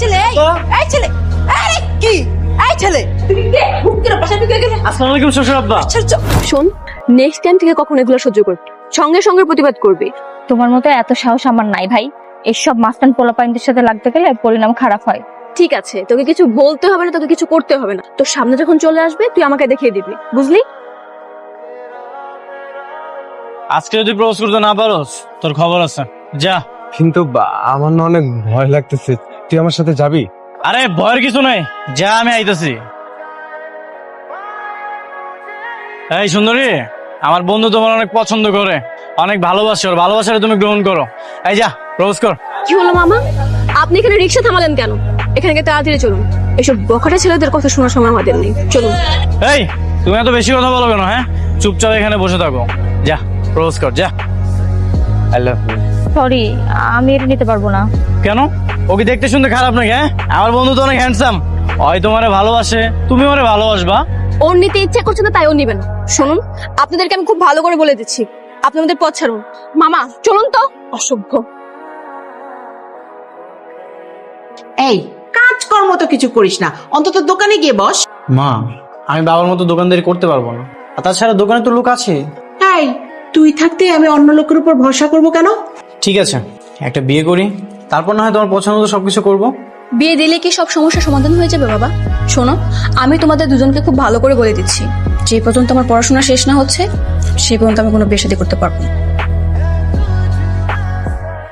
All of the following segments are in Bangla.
ছেলে এই ছেলে আরে কি এই ছেলে তুই কে মুখের পাশে ঢুকে গেলে। আসসালামু আলাইকুম শ্বশুর আব্বা। শোন, নেক্সট টাইম থেকে কখনো এগুলো সহ্য করবি, সঙ্গে সঙ্গে প্রতিবাদ করবি। তোমার মতো এত সাহস আমার নাই ভাই। এসব মাস্তান পোলাপাইনদের সাথে লাগতে গেলে পরিণাম খারাপ হয়। ঠিক আছে, তোকে কিছু বলতে হবে না, তোকে কিছু করতে হবে না। তোর সামনে যখন চলে আসবে তুই আমাকে দেখিয়ে দিবি, বুঝলি? আজকে যদি প্রপোজ করতে না পারোস তোর খবর আছে, যা। কিন্তু আমার না অনেক ভয় লাগতেছে, তুই আমার সাথে যাবি? আরে ভয়ের কিছু নাই, যা আমি আইতাছি। এই সুন্দরী, আমার বন্ধু তোমার অনেক পছন্দ করে, অনেক ভালোবাসে, ওর ভালোবাসাটা তুমি গ্রহণ করো। এই যা, প্রপোজ কর। কি হলো মামা, আপনি এখানে রিক্সা থামালেন কেন? এখানে তাড়াতাড়ি চলুন, এসব বখাটে ছেলেদের কথা শোনার সময় আমাদের নেই, চলুন। এই তুমি এত বেশি কথা বলো কেন? হ্যাঁ, চুপচাপ এখানে বসে থাকো। যা, প্রপোজ কর, যা। I love you. সরি, আমি এটা নিতে পারবো না। কেন? ওকে দেখতে শুনতে খারাপ নাকি? হ্যাঁ, আমার বন্ধু তো অনেক হ্যান্ডসাম, ওই তোমারে ভালোবাসে, তুমি ওরে ভালোবাসবা। ওর নিতে ইচ্ছা করছে না তাই ও নিবেন। শুনুন, আপনাদেরকে আমি খুব ভালো করে বলে দিচ্ছি, আপনি আমাদের পথ ছাড়ুন। মামা চলুন তো, অসভ্য। এই কাজকর্ম তো কিছু করিস না, অন্তত দোকানে গিয়ে বস। মা, আমি বাবার মতো দোকানদারি করতে পারবো না, আর তাছাড়া দোকানে তো লোক আছে। এই তুই থাকতে আমি অন্য লোকের উপর ভরসা করব কেন? ঠিক আছে, একটা বিয়ে করি, তারপর না হয় তোমার পছন্দ মতো সবকিছু করবো। বিয়ে দিলে কি সব সমস্যার সমাধান হয়ে যাবে বাবা? শোনো, আমি তোমাদের দুজনকে খুব ভালো করে বলে দিচ্ছি, যে পর্যন্ত আমার পড়াশোনা শেষ না হচ্ছে সেই পর্যন্ত আমি কোনো বিয়ে শাদী করতে পারবো না।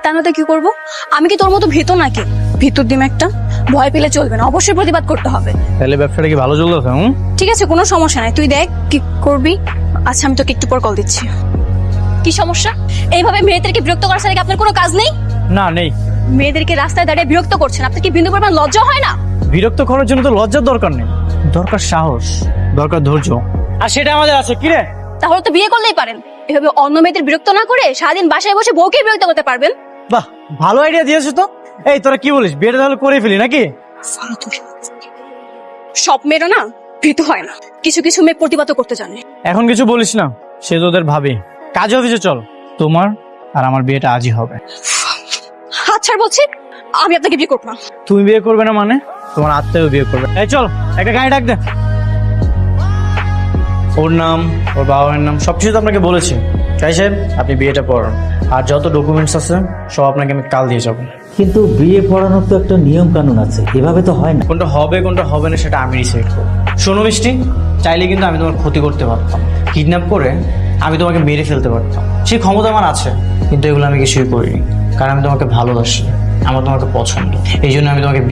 তা না তো কি করবো? আমি কি তোর মতো ভীতু নাকি? ভীতুর ডিম একটা, ভয় পেলে চলবে না, অবশ্যই প্রতিবাদ করতে হবে। তাহলে ব্যবসাটা কি ভালো চলতেছে? ঠিক আছে, কোনো সমস্যা নাই, তুই দেখ কি করবি। আচ্ছা, আমি তোকে একটু পর কল দিচ্ছি। কি সমস্যা? এইভাবে মেয়েদেরকে বিরক্ত করার সাথে আপনার কোনো কাজ নেই? না, নেই। মেয়েদেরকে রাস্তায় দাঁড়িয়ে বিরক্ত করছেন, আপনার কি বিন্দু পরিমাণ লজ্জা হয় না? বিরক্ত করার জন্য তো লজ্জার দরকার নেই, দরকার সাহস, দরকার ধৈর্য, আর সেটা আমাদের আছে। কি রে? তাহলে তো বিয়ে করলেই পারেন, এভাবে অন্য মেয়েদের বিরক্ত না করে সারাদিন বাসায় বসে বউকে বিরক্ত করতে পারবেন। বাহ, ভালো আইডিয়া দিয়েছো তো। এই তোরা কি বলিস, বিয়েটা তাহলে করে ফেলি নাকি? সব মেয়েরা না ভীতু হয় না, কিছু কিছু মেয়ে প্রতিবাদ করতে জানে। এখন কিছু বলিস না, সে তোদের ভাবি। কাজে অফিসে চল, তোমার আর আমার বিয়েটা আজই হবে। হাত ছাড় বলছি, আমি আপনাকে বিয়ে করবো না। তুমি বিয়ে করবে না মানে তোমার আত্মীয় বিয়ে করবে। এই চল, একটা গাড়ি ডাক দে। ওর নাম, ওর বাবার নাম সবকিছু তো আপনাকে বলেছি। তাই সাহেব, আপনি বিয়েটা পড়ান, আর যত ডকুমেন্টস আছে সব আপনাকে আমি কাল দিয়ে যাবো। কিন্তু বিয়ে পড়ানোর তো একটা নিয়ম কানুন আছে, এভাবে তো হয় না। কোনটা হবে কোনটা হবে না সেটা আমি ডিসাইড করবো। শোনো মিষ্টি, চাইলে কিন্তু আমি তোমার ক্ষতি করতে পারতাম, কিডন্যাপ করে আমি তোমাকে মেরে ফেলতে পারতাম, সেই ক্ষমতা আমার আছে। কিন্তু এগুলো আমি কিছুই করিনি, কারণ আমি তোমাকে ভালোবাসি, আমার তোমাকে পছন্দ, এই জন্য আমি তোমাকে